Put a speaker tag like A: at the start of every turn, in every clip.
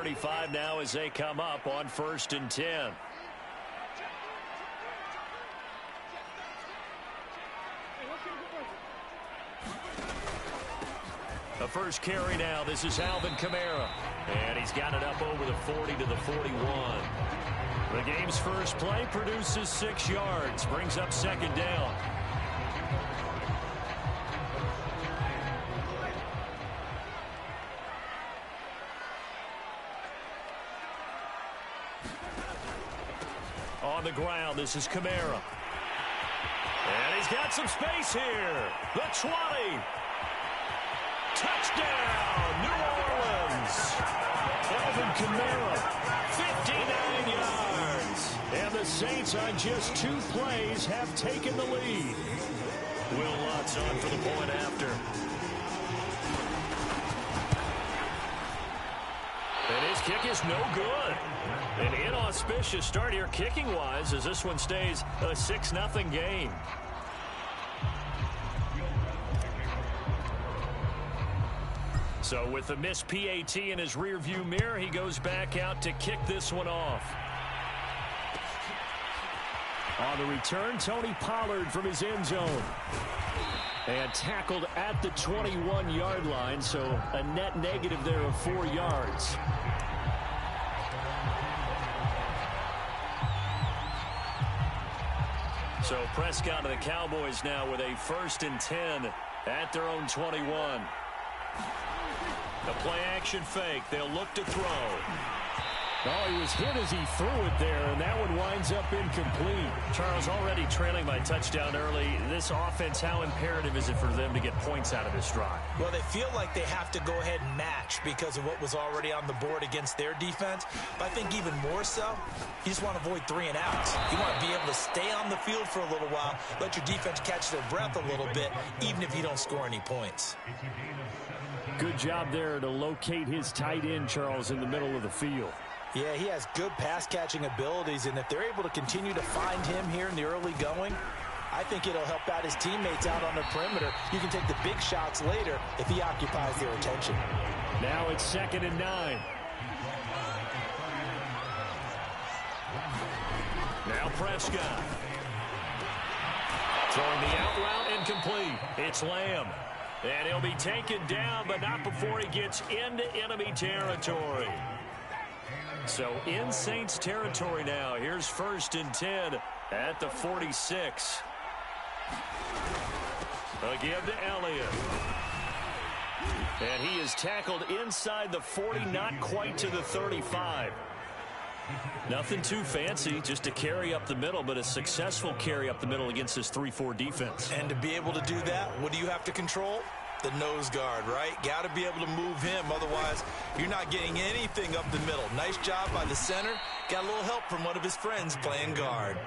A: 35 now as they come up on 1st and 10. The first carry now. This is Alvin Kamara. And he's got it up over the 40 to the 41. The game's first play produces 6 yards. Brings up 2nd down. On the ground, this is Kamara. And he's got some space here. The 20. Touchdown, New Orleans. Alvin Kamara, 59 yards. And the Saints on just 2 plays have taken the lead. Will Lutz on for the point after. And his kick is no good. An inauspicious start here kicking-wise as this one stays a 6-0 game. So with the missed PAT in his rearview mirror, he goes back out to kick this one off. On the return, Tony Pollard from his end zone. And tackled at the 21-yard line, so a net negative there of 4 yards. So Prescott and the Cowboys now with a 1st and 10 at their own 21. The play-action fake. They'll look to throw. Oh, he was hit as he threw it there, and that one winds up incomplete. Charles, already trailing by touchdown early. This offense, how imperative is it for them to get points out of this drive?
B: Well, they feel like they have to go ahead and match because of what was already on the board against their defense. But I think even more so, you just want to avoid 3 and outs. You want to be able to stay on the field for a little while, let your defense catch their breath a little bit, even if you don't score any points.
A: Good job there to locate his tight end, Charles, in the middle of the field.
B: Yeah, he has good pass-catching abilities, and if they're able to continue to find him here in the early going, I think it'll help out his teammates out on the perimeter. You can take the big shots later if he occupies their attention.
A: Now it's 2nd and 9. Now Prescott. Throwing the out route incomplete. It's Lamb. And he'll be taken down, but not before he gets into enemy territory. So in Saints territory now. Here's 1st and 10 at the 46. A give to Elliott. And he is tackled inside the 40, not quite to the 35. Nothing too fancy, just a carry up the middle, but a successful carry up the middle against this 3-4 defense.
B: And to be able to do that, what do you have to control? The nose guard, right? Got to be able to move him. Otherwise, you're not getting anything up the middle. Nice job by the center. Got a little help from one of his friends playing guard.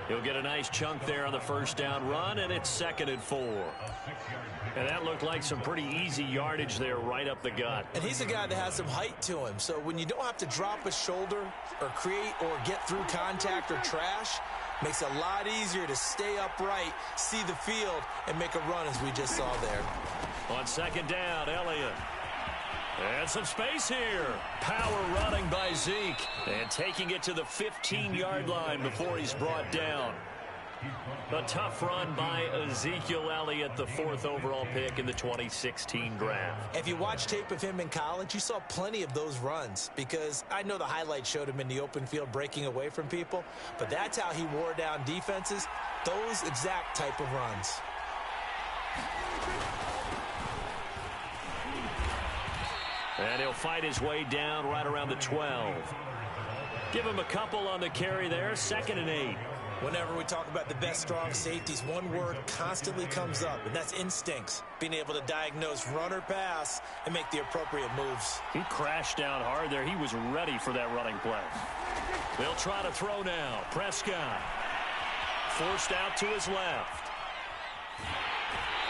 A: He'll get a nice chunk there on the 1st down run, and it's 2nd and 4. And that looked like some pretty easy yardage there right up the gut.
B: And he's a guy that has some height to him. So when you don't have to drop a shoulder or create or get through contact or trash, makes it a lot easier to stay upright, see the field, and make a run as we just saw there.
A: On 2nd down, Elliott. And some space here. Power running by Zeke. And taking it to the 15-yard line before he's brought down. A tough run by Ezekiel Elliott, the 4th overall pick in the 2016 draft.
B: If you watch tape of him in college, you saw plenty of those runs because I know the highlights showed him in the open field breaking away from people, but that's how he wore down defenses, those exact type of runs.
A: And he'll fight his way down right around the 12. Give him a couple on the carry there, 2nd and 8.
B: Whenever we talk about the best strong safeties, one word constantly comes up, and that's instincts. Being able to diagnose run or pass and make the appropriate moves.
A: He crashed down hard there. He was ready for that running play. They'll try to throw now. Prescott forced out to his left.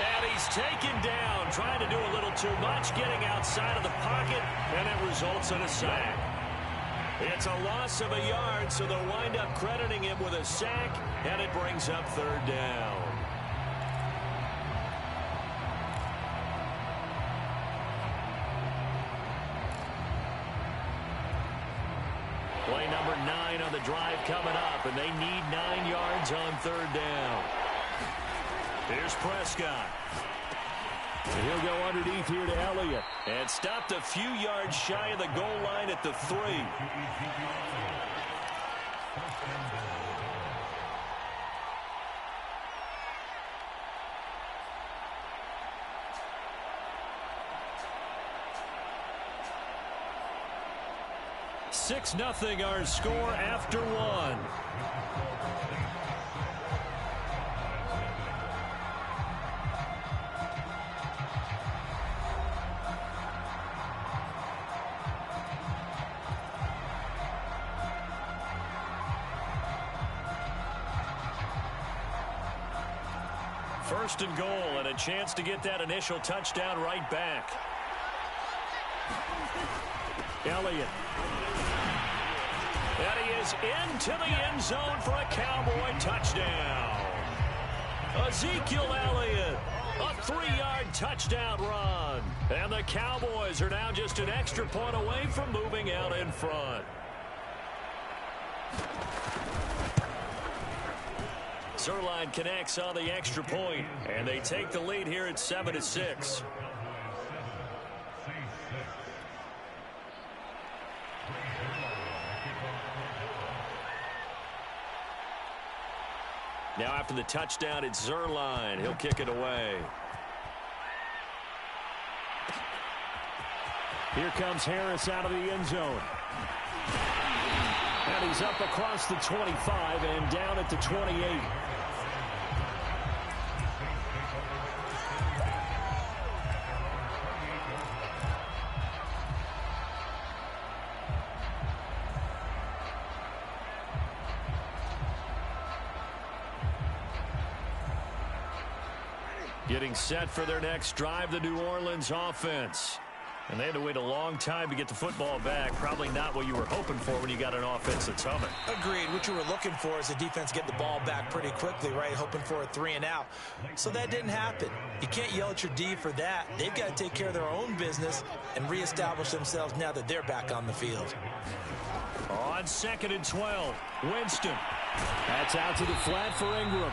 A: And he's taken down, trying to do a little too much, getting outside of the pocket, and it results in a sack. It's a loss of a yard, so they'll wind up crediting him with a sack, and it brings up 3rd down. Play number 9 on the drive coming up, and they need 9 yards on third down. Here's Prescott.
C: And he'll go underneath here to Elliott.
A: And stopped a few yards shy of the goal line at the 3. Six 0 our score after 1. First and goal, and a chance to get that initial touchdown right back.
C: Elliott.
A: And he is into the end zone for a Cowboy touchdown. Ezekiel Elliott, a 3-yard touchdown run. And the Cowboys are now just an extra point away from moving out in front. Zerline connects on the extra point, and they take the lead here at 7-6. Now after the touchdown, it's Zerline. He'll kick it away.
C: Here comes Harris out of the end zone. And he's up across the 25 and down at the 28.
A: Getting set for their next drive, the New Orleans offense. And they had to wait a long time to get the football back. Probably not what you were hoping for when you got an offense that's humming.
B: Agreed. What you were looking for is the defense get the ball back pretty quickly, right? Hoping for a 3 and out. So that didn't happen. You can't yell at your D for that. They've got to take care of their own business and reestablish themselves now that they're back on the field.
A: On 2nd and 12, Winston.
C: That's out to the flat for Ingram.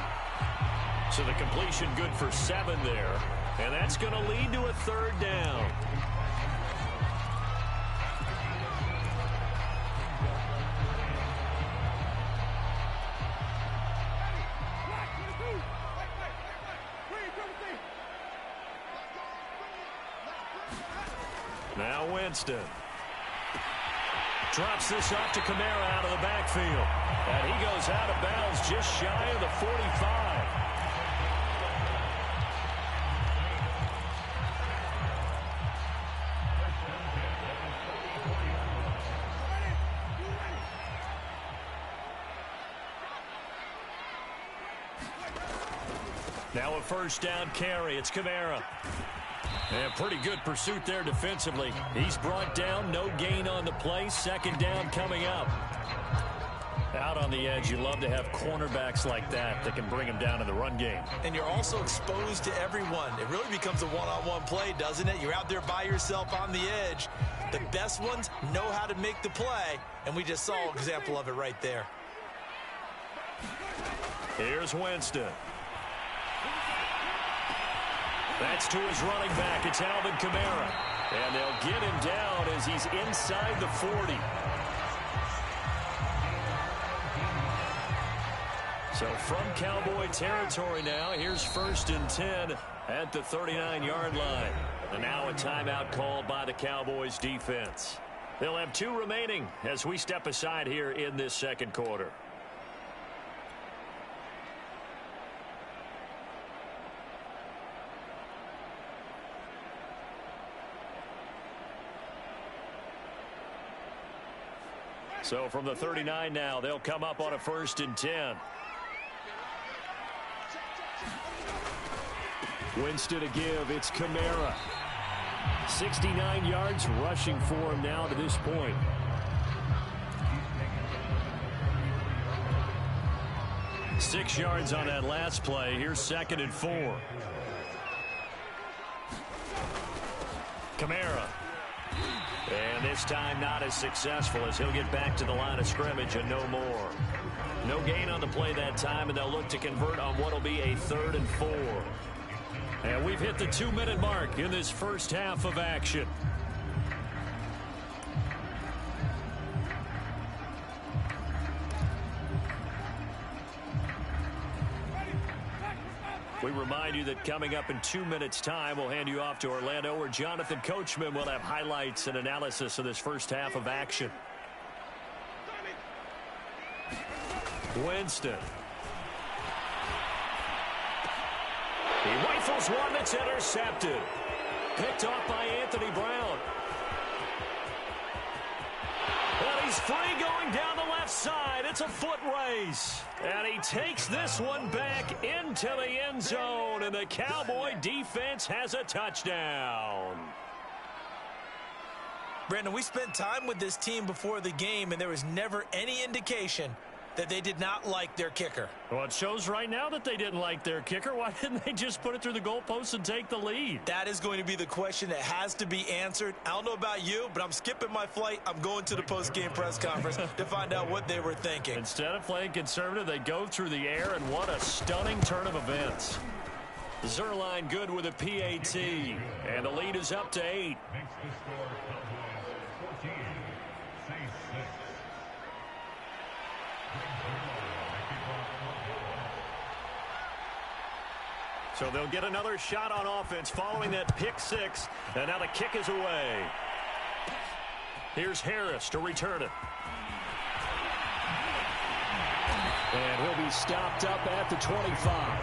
A: So the completion good for 7 there. And that's going to lead to a 3rd down. Now Winston. Drops this off to Kamara out of the backfield. And he goes out of bounds just shy of the 45. Now a 1st down carry. It's Kamara. And pretty good pursuit there defensively. He's brought down, no gain on the play. 2nd down coming up. Out on the edge, you love to have cornerbacks like that that can bring him down in the run game.
B: And you're also exposed to everyone. It really becomes a one-on-one play, doesn't it? You're out there by yourself on the edge. The best ones know how to make the play, and we just saw an example of it right there.
A: Here's Winston. That's to his running back. It's Alvin Kamara. And they'll get him down as he's inside the 40. So from Cowboy territory now, here's 1st and 10 at the 39-yard line. And now a timeout called by the Cowboys defense. They'll have 2 remaining as we step aside here in this 2nd quarter. So from the 39 now, they'll come up on a 1st and 10.
C: Winston to give. It's Kamara. 69 yards rushing for him now to this point.
A: Six yards on that last play. Here's 2nd and 4. Kamara. And this time not as successful as he'll get back to the line of scrimmage and no more. No gain on the play that time, and they'll look to convert on what will be a 3rd and 4. And we've hit the 2-minute mark in this first half of action. We remind you that coming up in 2 minutes' time, we'll hand you off to Orlando, where Jonathan Coachman will have highlights and analysis of this first half of action. Winston. He rifles one that's intercepted. Picked off by Anthony Brown. And he's free going down the left side. It's a foot race. And he takes this one back into the end zone. And the Cowboy defense has a touchdown.
B: Brandon, we spent time with this team before the game, and there was never any indication that they did not like their kicker.
A: Well, it shows right now that they didn't like their kicker. Why didn't they just put it through the goalpost and take the lead?
B: That is going to be the question that has to be answered. I don't know about you, but I'm skipping my flight. I'm going to the post-game press conference to find out what they were thinking.
A: Instead of playing conservative, they go through the air, and what a stunning turn of events. Zerline good with a PAT, and the lead is up to 8. So they'll get another shot on offense following that pick 6. And now the kick is away. Here's Harris to return it.
C: And he'll be stopped up at the 25.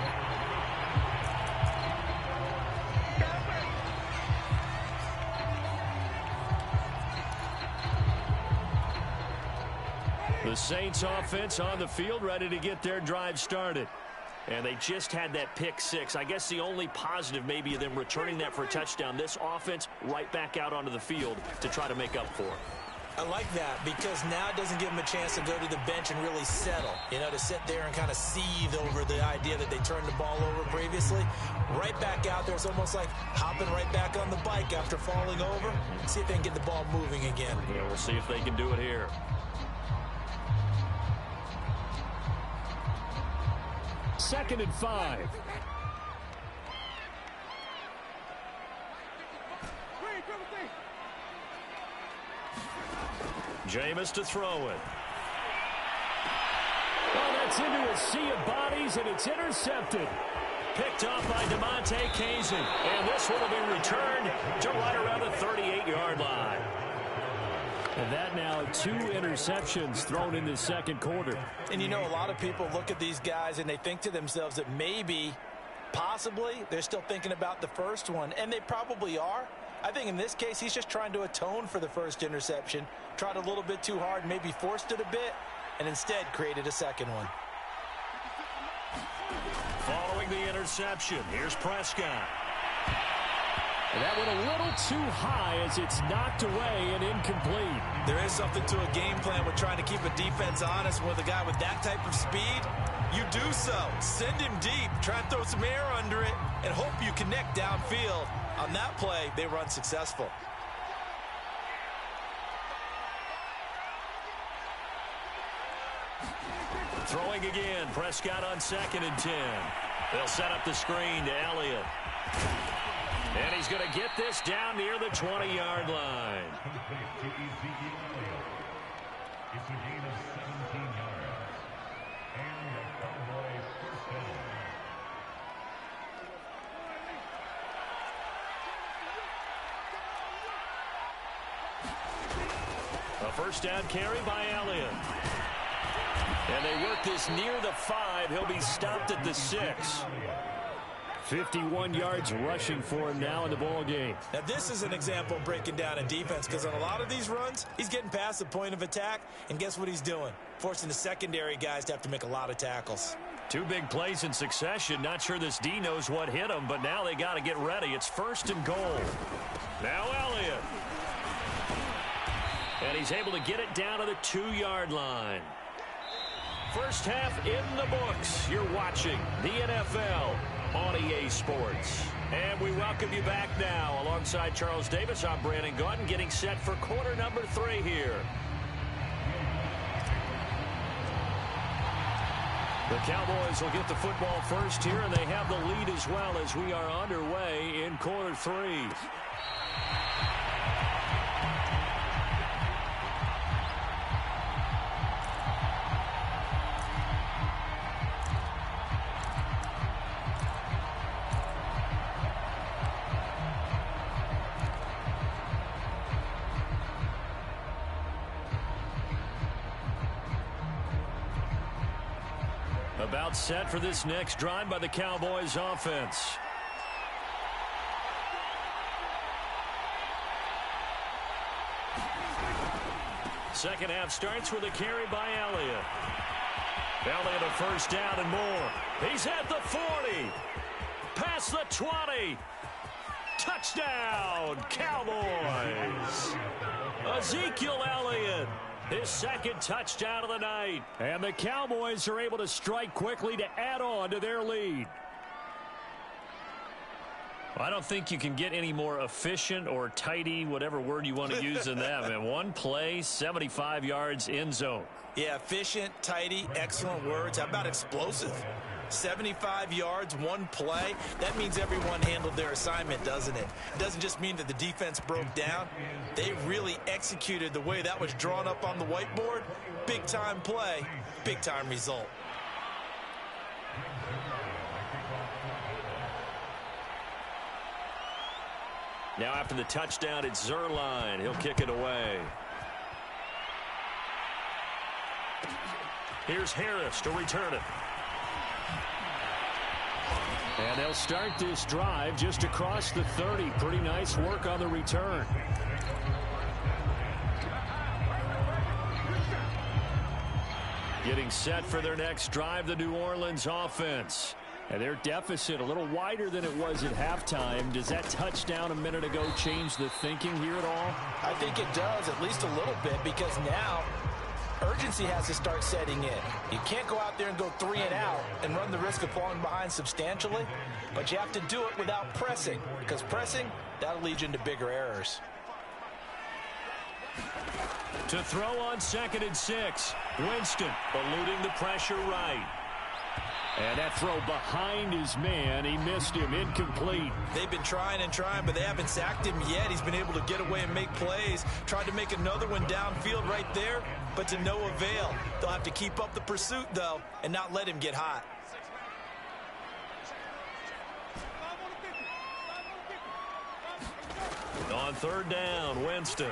A: The Saints offense on the field, ready to get their drive started. And they just had that pick 6. I guess the only positive maybe of them returning that for a touchdown. This offense right back out onto the field to try to make up for it.
B: I like that because now it doesn't give them a chance to go to the bench and really settle. You know, to sit there and kind of seethe over the idea that they turned the ball over previously. Right back out there. It's almost like hopping right back on the bike after falling over. See if they can get the ball moving again.
A: Yeah, we'll see if they can do it here.
C: Second and 5.
A: Jameis to throw it.
C: Oh, that's into a sea of bodies, and it's intercepted.
A: Picked off by DeMonte Casey. And this one will be returned to right around the 38-yard line.
C: And that now 2 interceptions thrown in the second quarter.
B: And you know, a lot of people look at these guys and they think to themselves that maybe, possibly, they're still thinking about the first one. And they probably are. I think in this case, he's just trying to atone for the first interception. Tried a little bit too hard, maybe forced it a bit, and instead created a second one.
A: Following the interception, here's Prescott.
C: And that went a little too high as it's knocked away and incomplete.
B: There is something to a game plan with trying to keep a defense honest with a guy with that type of speed. You do so. Send him deep. Try and throw some air under it and hope you connect downfield. On that play, they were unsuccessful.
A: Throwing again. Prescott on 2nd and 10. They'll set up the screen to Elliott. And he's going to get this down near the 20-yard line. A first down carry by Elliott. And they work this near the 5. He'll be stopped at the 6.
C: 51 yards rushing for him now in the ball game.
B: Now, this is an example of breaking down in defense because on a lot of these runs, he's getting past the point of attack, and guess what he's doing? Forcing the secondary guys to have to make a lot of tackles.
A: 2 big plays in succession. Not sure this D knows what hit him, but now they got to get ready. It's 1st and goal. Now Elliott. And he's able to get it down to the 2-yard line. First half in the books. You're watching the NFL on EA Sports. And we welcome you back now. Alongside Charles Davis, I'm Brandon Gaudin, getting set for quarter number 3 here. The Cowboys will get the football first here, and they have the lead as well as we are underway in quarter 3. About set for this next drive by the Cowboys offense. Second half starts with a carry by Elliott. Elliott a first down and more. He's at the 40. Past the 20. Touchdown, Cowboys. Ezekiel Elliott. His second touchdown of the night. And the Cowboys are able to strike quickly to add on to their lead. I don't think you can get any more efficient or tidy, whatever word you want to use in that. And one play, 75 yards in zone.
B: Yeah, efficient, tidy, excellent words. How about explosive? 75 yards, one play. That means everyone handled their assignment, doesn't it? It doesn't just mean that the defense broke down. They really executed the way that was drawn up on the whiteboard. Big-time play, big-time result.
A: Now after the touchdown, it's Zuerlein. He'll kick it away. Here's Harris to return it. And they'll start this drive just across the 30. Pretty nice work on the return. Getting set for their next drive, the New Orleans offense. And their deficit a little wider than it was at halftime. Does that touchdown a minute ago change the thinking here at all?
B: I think it does, at least a little bit, because now urgency has to start setting in. You can't go out there and go 3 and out and run the risk of falling behind substantially, but you have to do it without pressing, because pressing, that'll lead you into bigger errors.
A: To throw on 2nd and 6. Winston eluding the pressure right. And that throw behind his man, he missed him, incomplete.
B: They've been trying and trying, but they haven't sacked him yet. He's been able to get away and make plays. Tried to make another one downfield right there, but to no avail. They'll have to keep up the pursuit, though, and not let him get hot.
A: On 3rd down, Winston.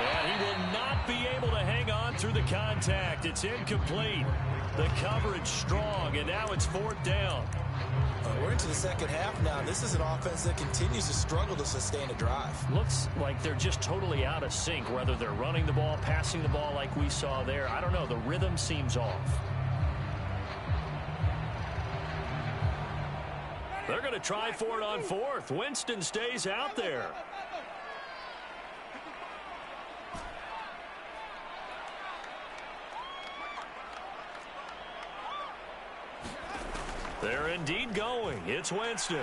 A: And he will not be able to hang on through the contact. It's incomplete. The coverage strong, and now it's 4th down.
B: We're into the second half now. This is an offense that continues to struggle to sustain a drive.
A: Looks like they're just totally out of sync, whether they're running the ball, passing the ball like we saw there. I don't know. The rhythm seems off. They're going to try for it on 4th. Winston stays out there. They're indeed going. It's Winston.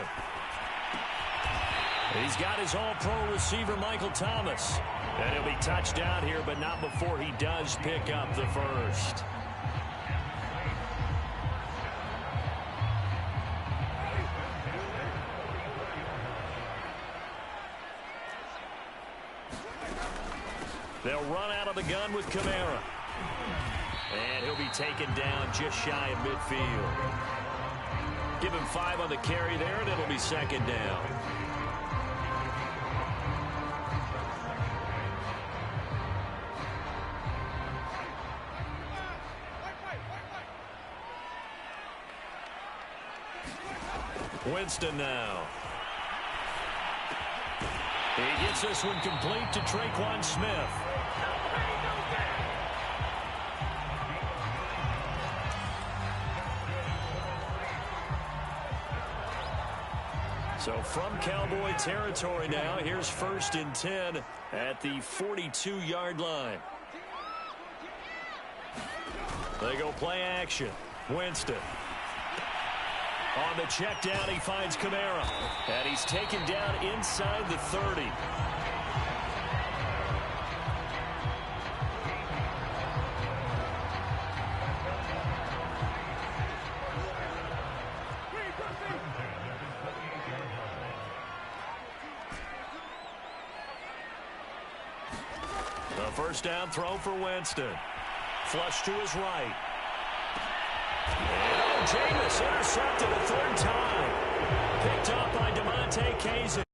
A: He's got his all-pro receiver, Michael Thomas. And he'll be touched down here, but not before he does pick up the first. They'll run out of the gun with Kamara. And he'll be taken down just shy of midfield. Give him 5 on the carry there, and it'll be 2nd down. Winston now. He gets this one complete to Traquan Smith. So from Cowboy territory now, here's 1st and 10 at the 42-yard line. They go play action. Winston. On the check down, he finds Kamara. And he's taken down inside the 30. The first down throw for Winston. Flush to his right. And Jameis intercepted a third time. Picked up by DeMonte Kazee.